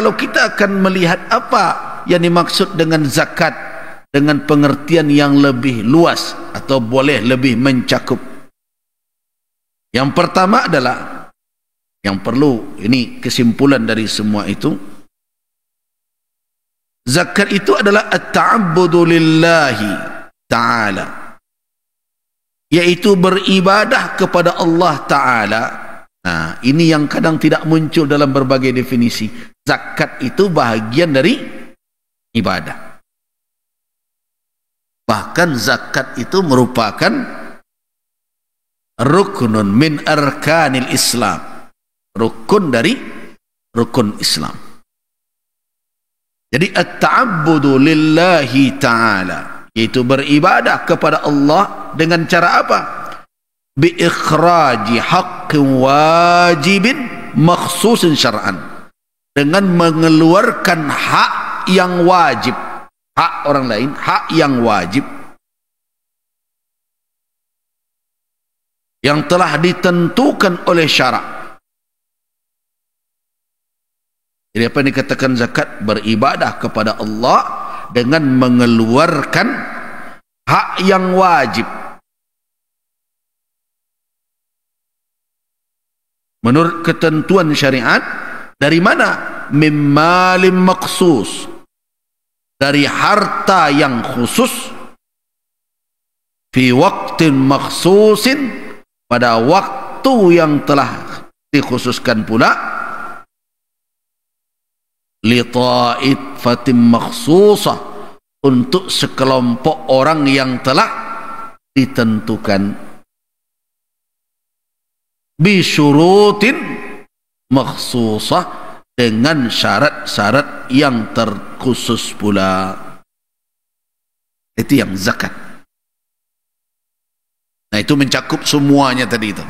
Kalau kita akan melihat apa yang dimaksud dengan zakat dengan pengertian yang lebih luas atau boleh lebih mencakup. Yang pertama adalah yang perlu, ini kesimpulan dari semua itu, zakat itu adalah at-ta'abbudu lillahi ta'ala, yaitu beribadah kepada Allah Ta'ala. Nah, ini yang kadang tidak muncul dalam berbagai definisi. Zakat itu bahagian dari ibadah. Bahkan zakat itu merupakan ruknun min arkanil Islam, rukun dari rukun Islam. Jadi at-ta'abbudu lillahi ta'ala, yaitu beribadah kepada Allah dengan cara apa? Bi ikhraji haqqin wajibin makhsusin syar'an, dengan mengeluarkan hak yang wajib, hak orang lain, hak yang wajib yang telah ditentukan oleh syarak. Jadi apa yang dikatakan zakat? Beribadah kepada Allah dengan mengeluarkan hak yang wajib menurut ketentuan syariat. Dari mana? Mimmalim maksus, dari harta yang khusus, fi waktin maksusin, pada waktu yang telah dikhususkan pula, li ta'ifatin maksusah, untuk sekelompok orang yang telah ditentukan, bi syurutin maksusah, dengan syarat-syarat yang terkhusus pula. Itu yang zakat. Nah, itu mencakup semuanya tadi itu.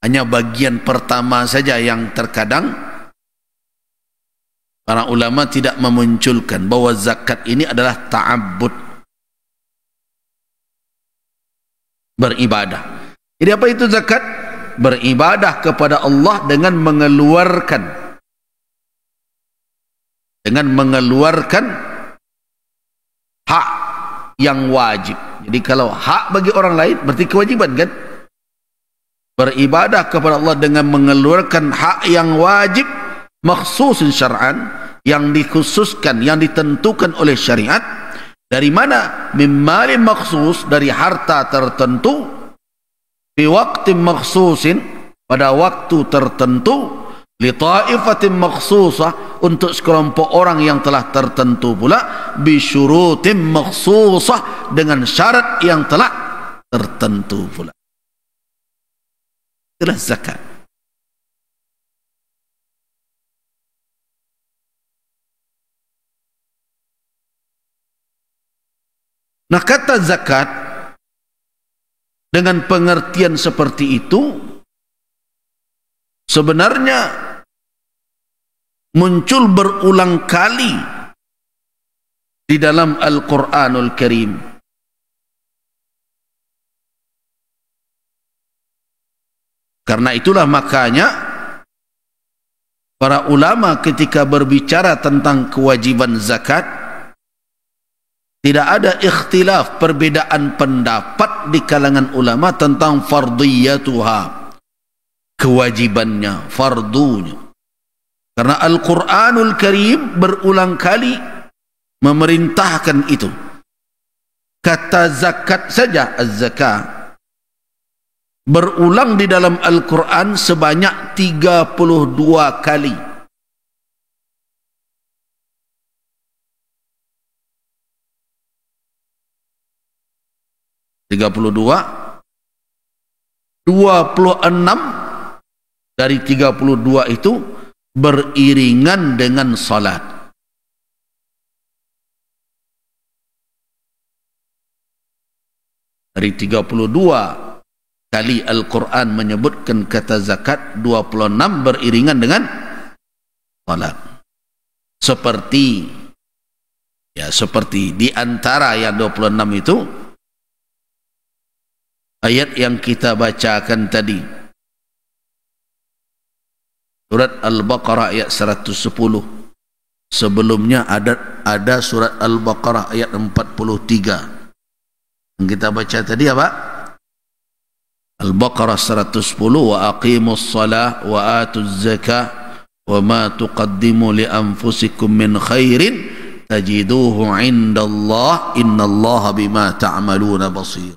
Hanya bagian pertama saja yang terkadang para ulama tidak memunculkan, bahwa zakat ini adalah ta'abbud, beribadah. Jadi apa itu zakat? Beribadah kepada Allah dengan mengeluarkan hak yang wajib. Jadi kalau hak bagi orang lain berarti kewajiban, kan? Beribadah kepada Allah dengan mengeluarkan hak yang wajib makhsusin syar'an, yang dikhususkan, yang ditentukan oleh syariat. Dari mana? Mimmalin maksus, dari harta tertentu, fi waktin makhsusin, pada waktu tertentu, li ta'ifatin makhsusah, untuk sekelompok orang yang telah tertentu pula, bi syurutin makhsusah, dengan syarat yang telah tertentu pula. Itulah zakat. Nah, kata zakat dengan pengertian seperti itu sebenarnya muncul berulang kali di dalam Al-Quranul Karim. Karena itulah makanya para ulama ketika berbicara tentang kewajiban zakat, tidak ada ikhtilaf, perbedaan pendapat di kalangan ulama tentang fardiyatuha, kewajibannya, fardunya. Karena Al-Quranul Karim berulang kali memerintahkan itu. Kata zakat saja, az-zakah, berulang di dalam Al-Quran sebanyak 32 kali. Dua puluh enam dari 32 itu beriringan dengan salat. Dari 32 kali Al-Quran menyebutkan kata zakat, 26 beriringan dengan salat. Seperti di antara yang 26 itu ayat yang kita bacakan tadi, Surat Al-Baqarah ayat 110. Sebelumnya ada surat Al-Baqarah ayat 43. Yang kita baca tadi apa? Al-Baqarah 110, wa aqimus salah wa atuz zakah wa ma tuqaddimu li anfusikum min khairin tajiduhu indallah innallaha bima ta'maluna basir.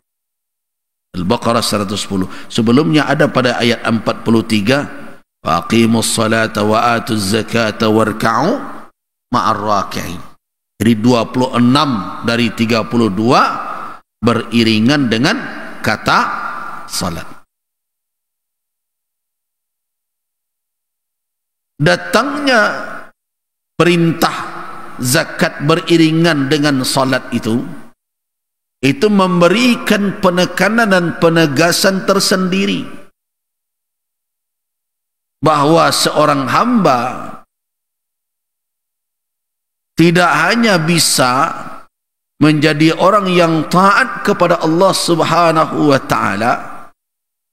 Al-Baqarah 110. Sebelumnya ada pada ayat 43, wa aqimus salata wa atuz zakata warka'u ma'ar raki'in. Jadi 26 dari 32 beriringan dengan kata salat. Datangnya perintah zakat beriringan dengan salat itu memberikan penekanan dan penegasan tersendiri bahawa seorang hamba tidak hanya bisa menjadi orang yang taat kepada Allah Subhanahu wa taala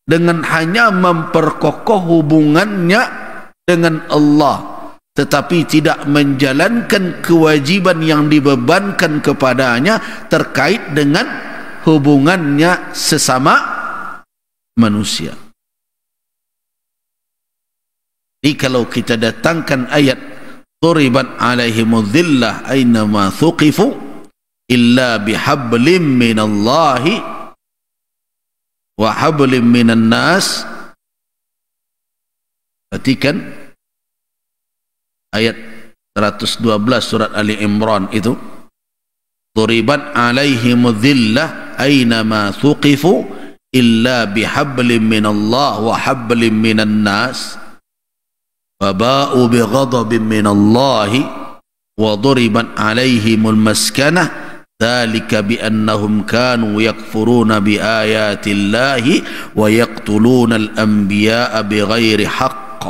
dengan hanya memperkokoh hubungannya dengan Allah, tetapi tidak menjalankan kewajiban yang dibebankan kepadanya terkait dengan hubungannya sesama manusia. Jadi kalau kita datangkan ayat duribat alaihimudz dhillah aynama thuqifu illa bihablim minallahi wa hablim minan nas, perhatikan ayat 112 surat Ali Imran itu, duribat alaihimudz dhillah aynama thuqifu illa bihablim minallah wa hablim minan nas waba'u bighadabin minallahi wa duribat alaihimul maskanah dzalika biannahum kanu yakfuruna biayatillahi wa yaqtuluna al-anbiya'a bighairi haqq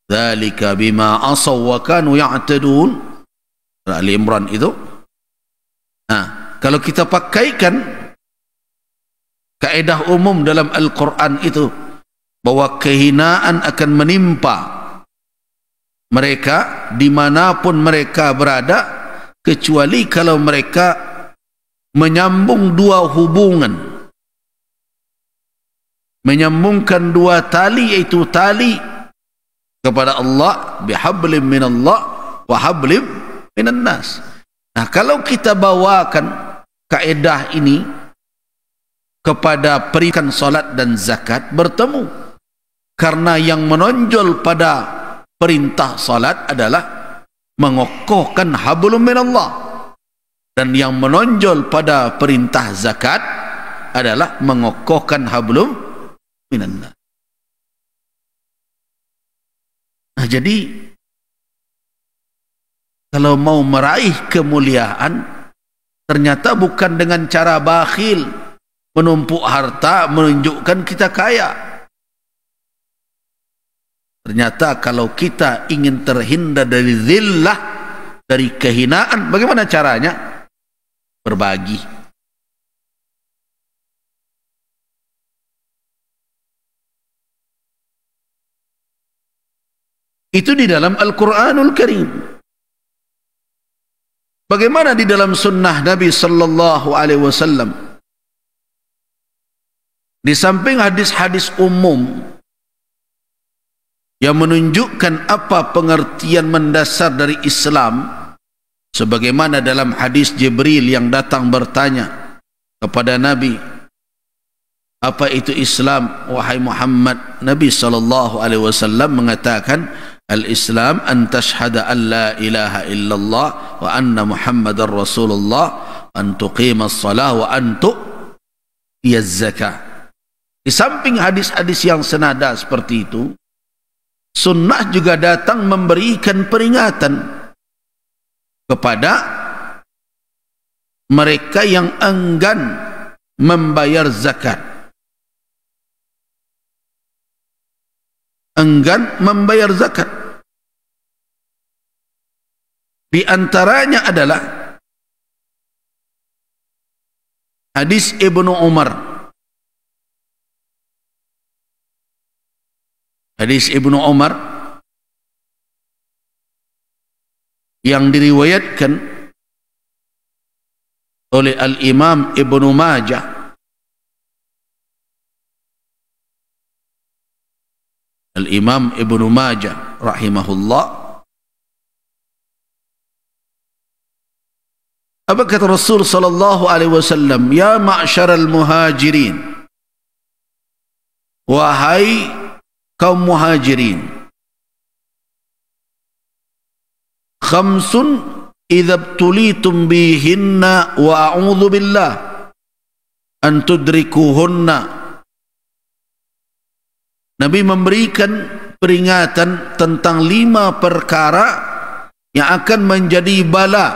dzalika bima asaw wa kanu ya'tadun. Ali Imran itu. Nah, kalau kita pakaikan kaedah umum dalam Al-Quran itu bahwa kehinaan akan menimpa mereka dimanapun mereka berada, kecuali kalau mereka menyambung dua hubungan, menyambungkan dua tali, yaitu tali kepada Allah bihablim minallah wa hablim minan nas. Nah, kalau kita bawakan kaedah ini kepada perikan salat dan zakat, bertemu, karena yang menonjol pada perintah salat adalah mengokohkan hablum minallah, dan yang menonjol pada perintah zakat adalah mengokohkan hablum minallah. Nah, jadi kalau mau meraih kemuliaan, ternyata bukan dengan cara bakhil menumpuk harta menunjukkan kita kaya. Ternyata kalau kita ingin terhindar dari zillah, dari kehinaan, bagaimana caranya? Berbagi. Itu di dalam Al-Quranul Karim. Bagaimana di dalam sunnah Nabi sallallahu alaihi wasallam? Di samping hadis-hadis umum yang menunjukkan apa pengertian mendasar dari Islam, sebagaimana dalam hadis Jibril yang datang bertanya kepada Nabi, apa itu Islam wahai Muhammad? Nabi sallallahu alaihi wasallam mengatakan, al-Islam an tashhada an la ilaha illallah wa anna Muhammadar Rasulullah, an tuqimas salah wa an tu'tiyaz zakah. Di samping hadis-hadis yang senada seperti itu, sunnah juga datang memberikan peringatan kepada mereka yang enggan membayar zakat, enggan membayar zakat. Di antaranya adalah hadis Ibnu Umar. Hadis Ibnu Umar yang diriwayatkan oleh Al-Imam Ibnu Majah rahimahullah. Apa kata Rasul sallallahu alaihi wasallam? Ya ma'syaral muhajirin, wahai kaum muhajirin, khamsun idza btulitum bihinna wa a'udzu billah an tudrikuhunna. Nabi memberikan peringatan tentang 5 perkara yang akan menjadi bala,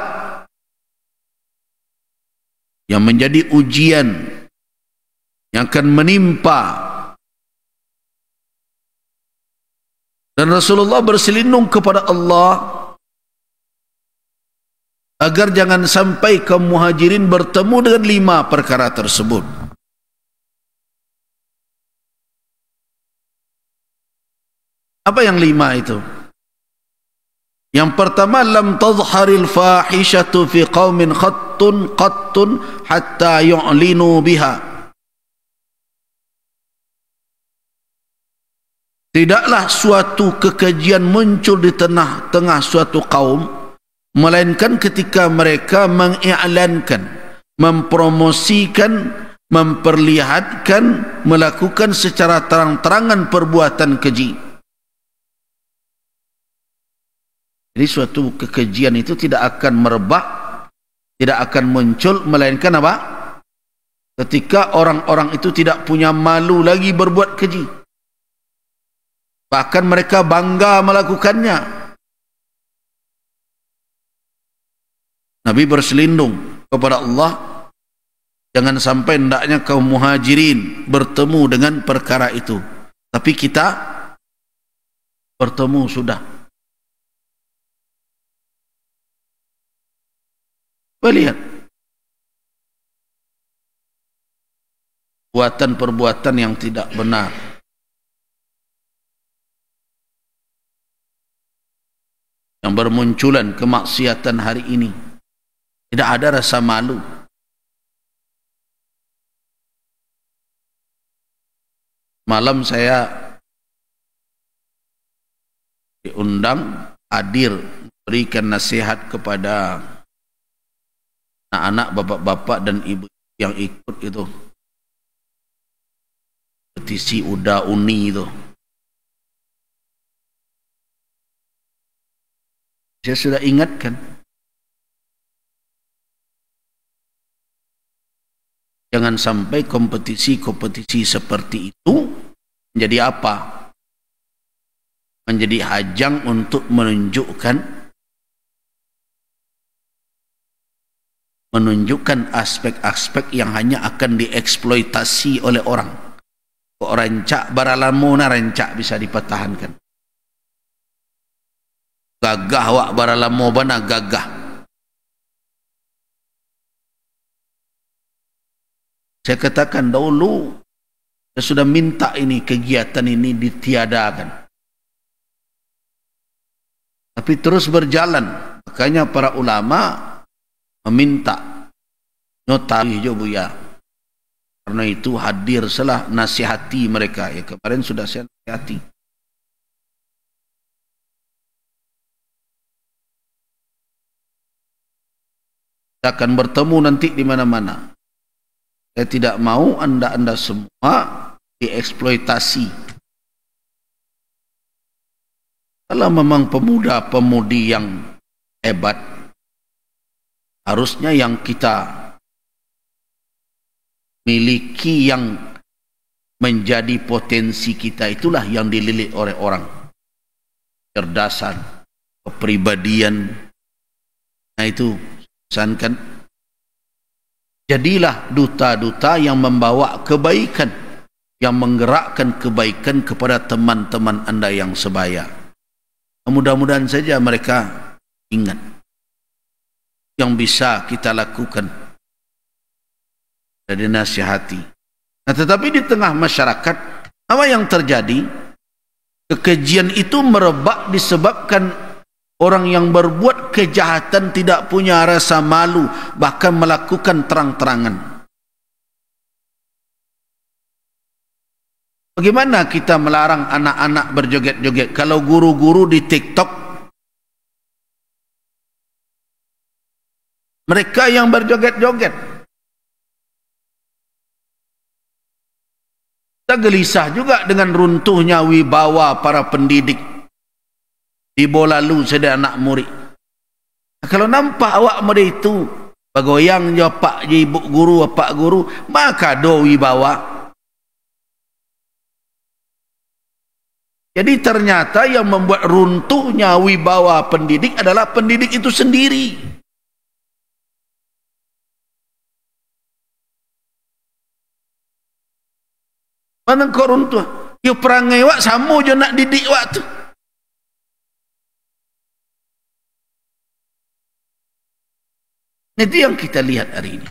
yang menjadi ujian, yang akan menimpa. Dan Rasulullah berselindung kepada Allah agar jangan sampai kaum muhajirin bertemu dengan 5 perkara tersebut. Apa yang 5 itu? Yang pertama, lam tadhharil fahishatu fi qaumin qattun hatta yu'linu biha. Tidaklah suatu kekejian muncul di tengah-tengah suatu kaum, melainkan ketika mereka mengiklankan, mempromosikan, memperlihatkan, melakukan secara terang-terangan perbuatan keji. Jadi suatu kekejian itu tidak akan merebak, tidak akan muncul, melainkan apa? Ketika orang-orang itu tidak punya malu lagi berbuat keji, bahkan mereka bangga melakukannya. Nabi berselindung kepada Allah, jangan sampai hendaknya kaum muhajirin bertemu dengan perkara itu, tapi kita bertemu sudah. Lihat perbuatan-perbuatan yang tidak benar, yang bermunculan kemaksiatan hari ini. Tidak ada rasa malu. Malam saya diundang hadir berikan nasihat kepada anak-anak, bapak-bapak dan ibu yang ikut itu petisi UDA Uni itu. Saya sudah ingatkan, jangan sampai kompetisi-kompetisi seperti itu menjadi apa? Menjadi ajang untuk menunjukkan aspek-aspek yang hanya akan dieksploitasi oleh orang. Kok rancak baralamona rancak bisa dipertahankan. Gagah wak baralamo bana gagah. Saya katakan dahulu, saya sudah minta ini kegiatan ini ditiadakan, tapi terus berjalan. Makanya para ulama meminta notari jo buya, karena itu hadir salah nasihati mereka. Ya kemarin sudah saya nasihati. Kita akan bertemu nanti di mana-mana. Saya tidak mau anda semua dieksploitasi. Kalau memang pemuda-pemudi yang hebat, harusnya yang kita miliki, yang menjadi potensi kita, itulah yang dililit oleh orang. Cerdasan, kepribadian. Nah itu, pesankan, jadilah duta-duta yang membawa kebaikan, yang menggerakkan kebaikan kepada teman-teman anda yang sebaya. Mudah-mudahan saja mereka ingat yang bisa kita lakukan dan dinasihati. Nah, tetapi di tengah masyarakat, apa yang terjadi? Kekejian itu merebak disebabkan Orang yang berbuat kejahatan tidak punya rasa malu, bahkan melakukan terang-terangan. Bagaimana kita melarang anak-anak berjoget-joget kalau guru-guru di TikTok, mereka yang berjoget-joget? Kita gelisah juga dengan runtuhnya wibawa para pendidik di bola lu sedang anak murid. Kalau nampak awak muda itu bergoyang je pak je ibu guru, pak guru, maka do wibawa. Jadi ternyata yang membuat runtuhnya wibawa pendidik adalah pendidik itu sendiri. Mana kau runtuh? Ya perangai wak sama je nak didik wak tu. Itu yang kita lihat hari ini.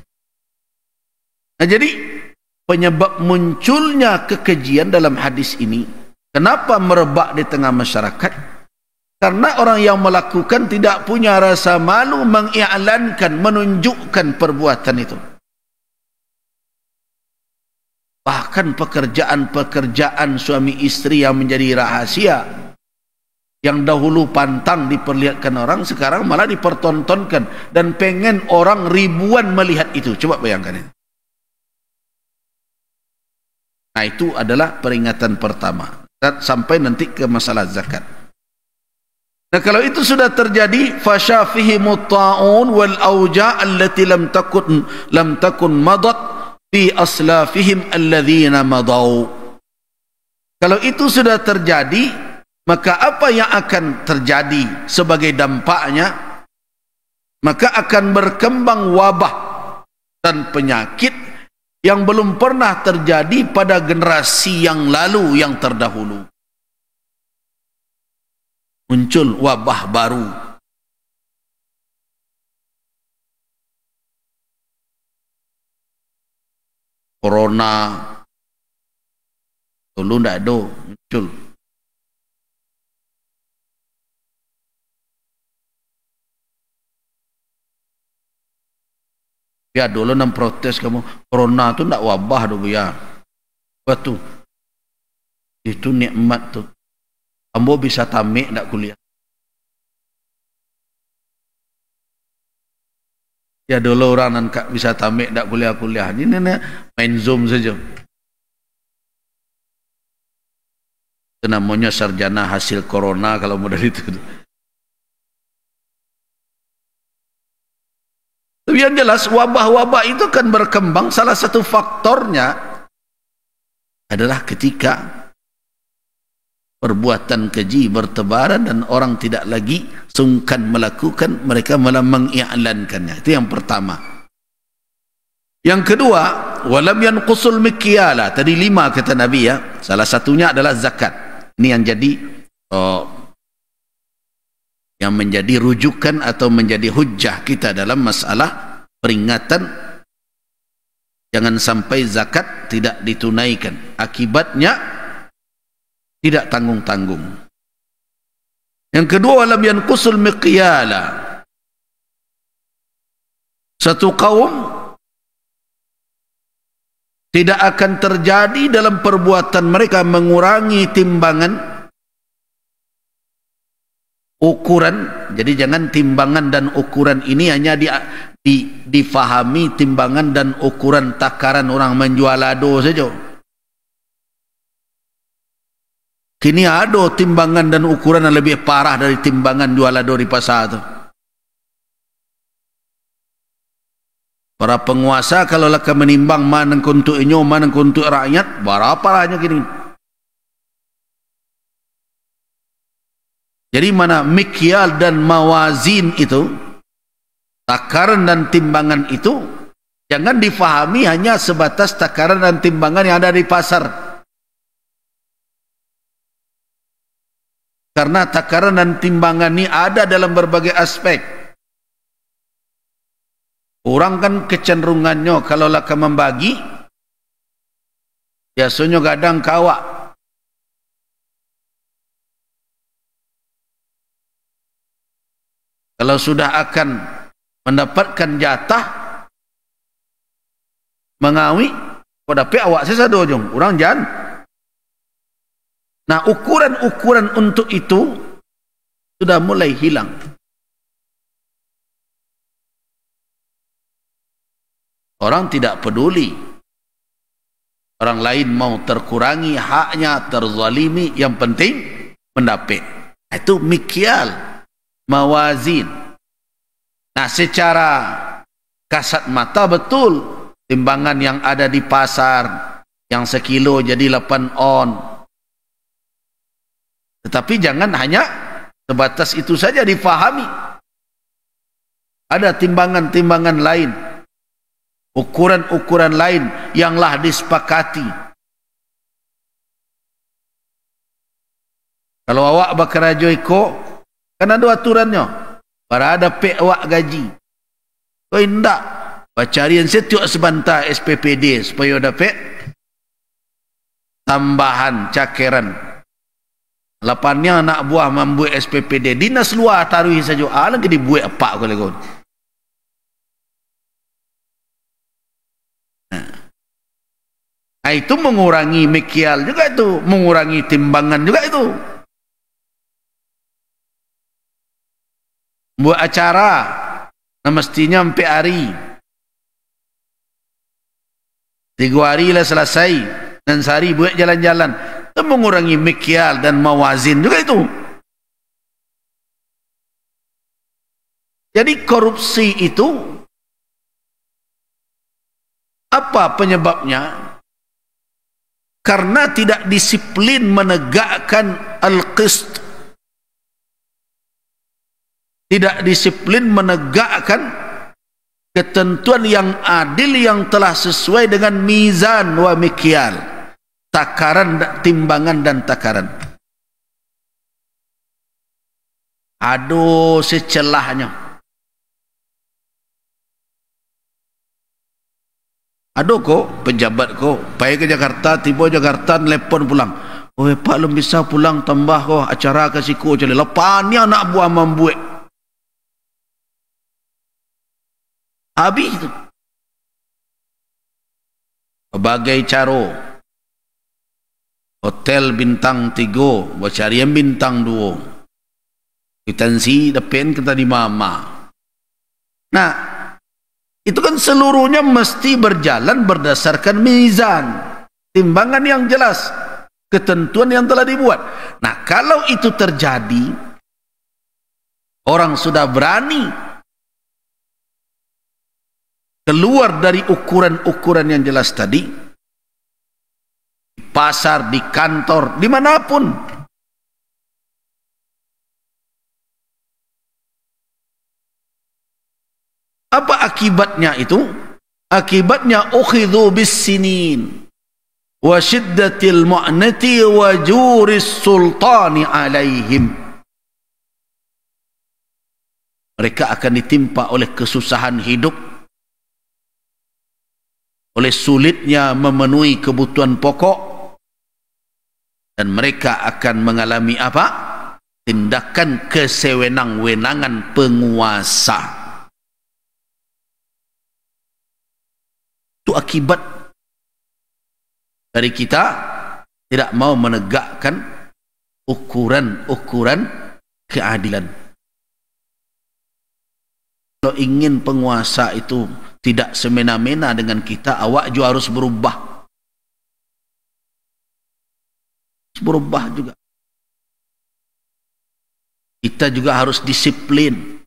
Nah, jadi penyebab munculnya kekejian dalam hadis ini, kenapa merebak di tengah masyarakat? Karena orang yang melakukan tidak punya rasa malu mengiklankan, menunjukkan perbuatan itu. Bahkan pekerjaan-pekerjaan suami istri yang menjadi rahasia, yang dahulu pantang diperlihatkan orang, sekarang malah dipertontonkan dan pengen orang ribuan melihat itu. Coba bayangkan itu. Nah, itu adalah peringatan pertama sampai nanti ke masalah zakat. Nah, kalau itu sudah terjadi, fasyafihimut ta'un wal auja' allati lam takun madat fi aslafihim alladhina madau. Kalau itu sudah terjadi, maka apa yang akan terjadi sebagai dampaknya? Maka akan berkembang wabah dan penyakit yang belum pernah terjadi pada generasi yang lalu, yang terdahulu. Muncul wabah baru. Corona. Dulu tidak ada, muncul. Ya dulu nam protes kamu, corona tu tak wabah tu ya. Batu. Itu nikmat tu. Ambo bisa tamik tak kuliah. Ya dulu orang nan bisa tamik tak kuliah-kuliah. Ini main Zoom saja. Itu namanya sarjana hasil corona kalau model itu. Tapi yang jelas wabah-wabah itu kan berkembang, salah satu faktornya adalah ketika perbuatan keji bertebaran dan orang tidak lagi sungkan melakukan, mereka malah mengiklankannya. Itu yang pertama. Yang kedua, walam yanqusul mikyala. Tadi 5 kata Nabi ya. Salah satunya adalah zakat. Ini yang jadi yang menjadi rujukan atau menjadi hujjah kita dalam masalah peringatan jangan sampai zakat tidak ditunaikan, akibatnya tidak tanggung-tanggung. Yang kedua, lam yanqusul miqyala. Satu kaum tidak akan terjadi dalam perbuatan mereka mengurangi timbangan ukuran. Jadi jangan timbangan dan ukuran ini hanya difahami timbangan dan ukuran takaran orang menjual lado saja. Kini ada timbangan dan ukuran yang lebih parah dari timbangan jual lado di pasar itu. Para penguasa kalau laka menimbang mana untuk inyo, mana untuk rakyat, berapa hanya gini. Jadi mana mikyal dan mawazin itu, takaran dan timbangan itu, jangan difahami hanya sebatas takaran dan timbangan yang ada di pasar. Karena takaran dan timbangan ini ada dalam berbagai aspek. Orang kan kecenderungannya kalau laka membagi, biasanya gadang kawak. kalau sudah akan mendapatkan jatah mengawi, kau dapat awak sesado jong, orang jangan. Nah, ukuran-ukuran untuk itu sudah mulai hilang. Orang tidak peduli. Orang lain mau terkurangi haknya, terzalimi, yang penting mendapat. Itu mikyal, mawazin. Nah, secara kasat mata betul, timbangan yang ada di pasar, yang sekilo jadi 8 on. Tetapi jangan hanya sebatas itu saja difahami. Ada timbangan-timbangan lain, ukuran-ukuran lain yanglah disepakati. Kalau awak bakarajo iko, kan ada aturannya. Para ada pek awak gaji. Kau indak bacarian setiap sebentar SPPD supaya dapat tambahan cakeran. Lapannya anak buah membuat SPPD, dinas luar taruhi saja. Lagi dibuat apa kau lekon? Nah, itu mengurangi mikyal juga itu, mengurangi timbangan juga itu. Buat acara, nah mestinya 4 hari. 3 hari lah selesai, dan sehari buat jalan-jalan. Itu mengurangi mikyal dan mawazin juga itu. Jadi korupsi itu apa penyebabnya? Karena tidak disiplin menegakkan al-qist, tidak disiplin menegakkan ketentuan yang adil yang telah sesuai dengan mizan wa mikyal, takaran, timbangan dan takaran. Aduh, secelahnya. Aduh kok, pejabat kok, pergi ke Jakarta, tiba Jakarta, telepon pulang. Oh Pak, belum bisa pulang, tambah kok acara ke siku. Jadi lepannya anak buah membuat. Habis itu. Berbagai cara. Hotel bintang 3, bercarian bintang 2. Kwitansi depan kita di mama. Nah, itu kan seluruhnya mesti berjalan berdasarkan mizan, timbangan yang jelas, ketentuan yang telah dibuat. Nah, kalau itu terjadi, orang sudah berani keluar dari ukuran-ukuran yang jelas tadi, di pasar, di kantor, dimanapun. Apa akibatnya itu? Akibatnya ukhidhu bis-sinin wa shiddatil mu'nati wa juris sultani alaihim. Mereka akan ditimpa oleh kesusahan hidup, oleh sulitnya memenuhi kebutuhan pokok, dan mereka akan mengalami apa? Tindakan kesewenang-wenangan penguasa. Itu akibat dari kita tidak mau menegakkan ukuran-ukuran keadilan. Kalau ingin penguasa itu tidak semena-mena dengan kita, awak juga harus berubah. Berubah juga. Kita juga harus disiplin.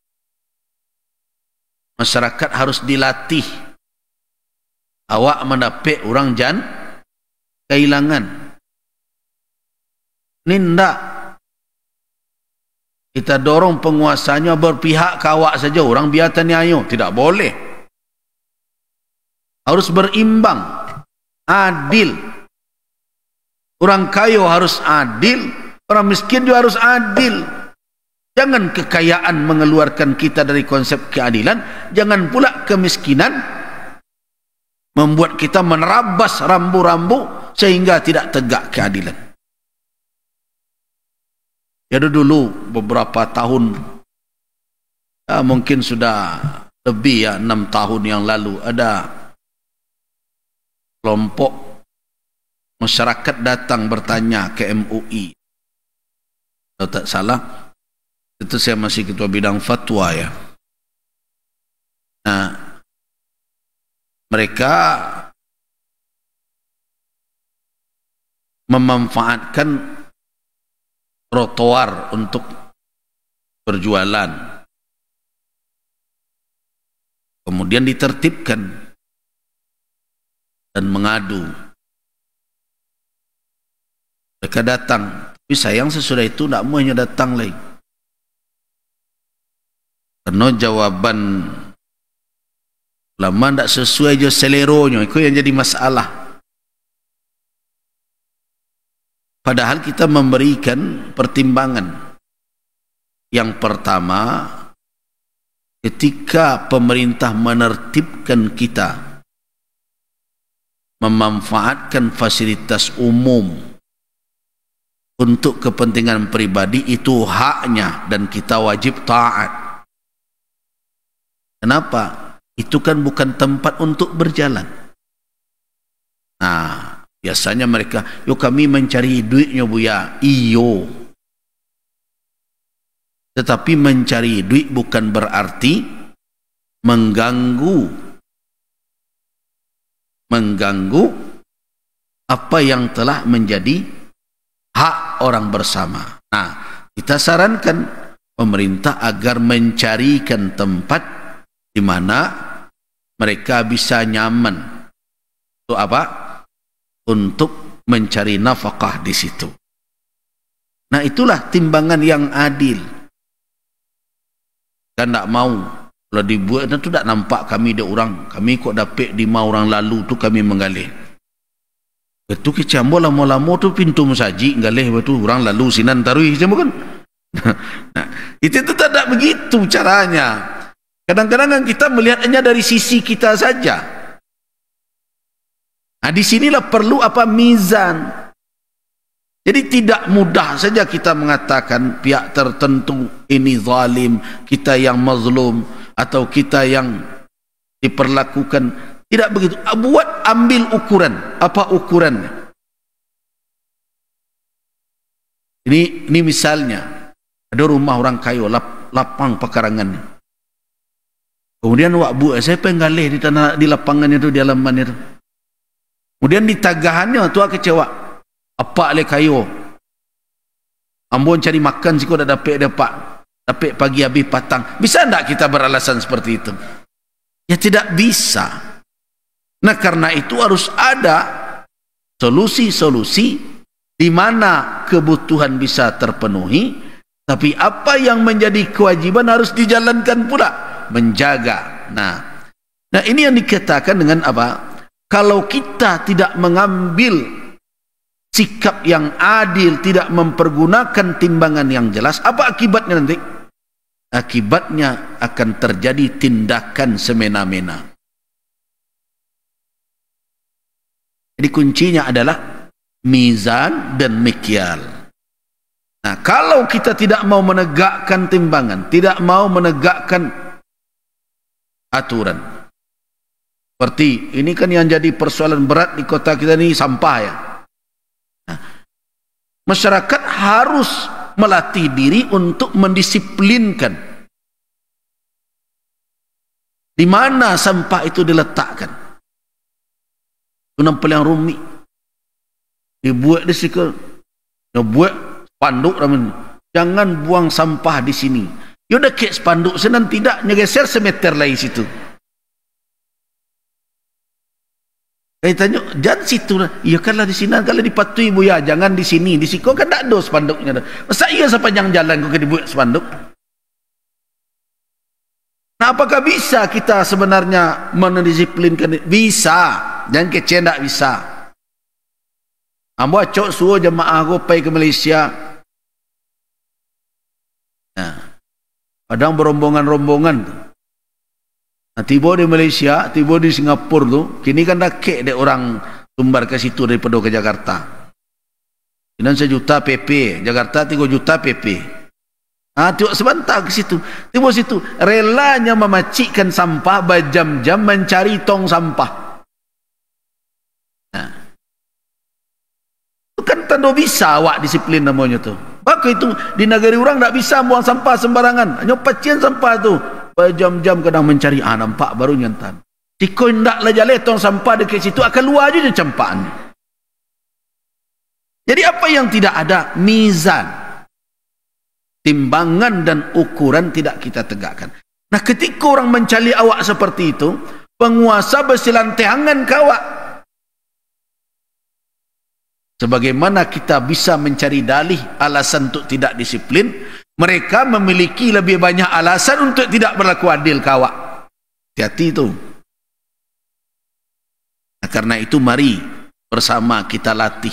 Masyarakat harus dilatih. Awak mendapat orang jan kehilangan. Ini tidak. Kita dorong penguasanya berpihak ke awak saja, orang biarkan ayo. Tidak boleh. Harus berimbang, adil. Orang kaya harus adil, orang miskin juga harus adil. Jangan kekayaan mengeluarkan kita dari konsep keadilan, jangan pula kemiskinan membuat kita menerabas rambu-rambu sehingga tidak tegak keadilan. Jadi dulu beberapa tahun mungkin sudah lebih 6 tahun yang lalu ada kelompok masyarakat datang bertanya ke MUI. Kalau tak salah, itu saya masih ketua bidang fatwa ya. Nah, mereka memanfaatkan trotoar untuk berjualan. Kemudian ditertibkan dan mengadu. Mereka datang, tapi sayang sesudah itu tidak maunya datang lagi. Karena jawaban ulama tidak sesuai je seleronya, itu yang jadi masalah. Padahal kita memberikan pertimbangan. Yang pertama, ketika pemerintah menertibkan kita memanfaatkan fasilitas umum untuk kepentingan pribadi, itu haknya dan kita wajib taat. Kenapa? Itu kan bukan tempat untuk berjalan. Nah, biasanya mereka, yo kami mencari duitnya Buya. Iyo. Tetapi mencari duit bukan berarti mengganggu apa yang telah menjadi hak orang bersama. Nah, kita sarankan pemerintah agar mencarikan tempat di mana mereka bisa nyaman. Untuk apa? Untuk mencari nafkah di situ. Nah, itulah timbangan yang adil. Kan tak mau kalau dibuat itu tak nampak kami ada orang, kami kok dapat 5 orang lalu tu kami menggalih. Itu kecambo lama-lama tu pintu masaji galih betul orang lalu sinan tarui macam kan. Nah, itu tak ada begitu caranya. Kadang-kadang kita melihatnya dari sisi kita saja. Nah, di sinilah perlu apa mizan. Jadi tidak mudah saja kita mengatakan pihak tertentu ini zalim, kita yang mazlum, atau kita yang diperlakukan. Tidak begitu. Ambil ukuran. Apa ukurannya? Ini misalnya ada rumah orang kaya, lapang pekarangannya. Kemudian wak bu, saya penggalih di lapangan itu, di halaman itu. Kemudian di tagahannya tu kecewa. Apa le kayu? Ambon cari makan siko dah dapat pagi habis patang. Bisa tak kita beralasan seperti itu? Ya tidak bisa. Nah, karena itu harus ada solusi-solusi di mana kebutuhan bisa terpenuhi, tapi apa yang menjadi kewajiban harus dijalankan pula, menjaga. Nah ini yang dikatakan dengan apa? Kalau kita tidak mengambil sikap yang adil, tidak mempergunakan timbangan yang jelas, apa akibatnya nanti? Akibatnya akan terjadi tindakan semena-mena. Jadi kuncinya adalah mizan dan mikyal. Nah, kalau kita tidak mau menegakkan timbangan, tidak mau menegakkan aturan, seperti ini kan yang jadi persoalan berat di kota kita ini, sampah ya. Masyarakat harus melatih diri untuk mendisiplinkan di mana sampah itu diletakkan. Itu nampak yang rumit. Dibuat di situ, dibuat spanduk namanya. Jangan buang sampah di sini. Ya udah kek spanduk senang tidak ngegeser semeter lagi situ. Saya tanya, jangan situ lah. Iya kan lah di sini, kalau dipatuhi Buya, jangan di sini. Di sini kok kan tak ada spanduknya. Masa iya sepanjang jalan kok dibuat spanduk? Nah, apakah bisa kita sebenarnya mendisiplinkan? Bisa. Jangan kecil, tak bisa. Ambo acok suruh jemaah aku pergi ke Malaysia. Nah, padang berombongan-rombongan. Nah, tiba di Malaysia, tiba di Singapura tu, kini kan dah kek dek orang tumbar ke situ daripada ke Jakarta. Kini 1 juta PP, Jakarta 3 juta PP. Tengok sebentar ke situ. Tengok situ. Relanya memacikkan sampah berjam-jam mencari tong sampah. Itu kan tanda bisa awak disiplin namanya tu. Maka itu di negeri orang tak bisa buang sampah sembarangan. Hanya pacian sampah tu. Berjam-jam kadang mencari. Nampak baru nyantan. Tiko hendaklah jalan tong sampah dekat situ akan luar je campaan. Jadi apa yang tidak ada? Mizan. Timbangan dan ukuran tidak kita tegakkan. Nah, ketika orang mencari awak seperti itu, penguasa bersilantangan ke awak. Sebagaimana kita bisa mencari dalih alasan untuk tidak disiplin, mereka memiliki lebih banyak alasan untuk tidak berlaku adil ke awak. Hati-hati itu. Nah, karena itu mari bersama kita latih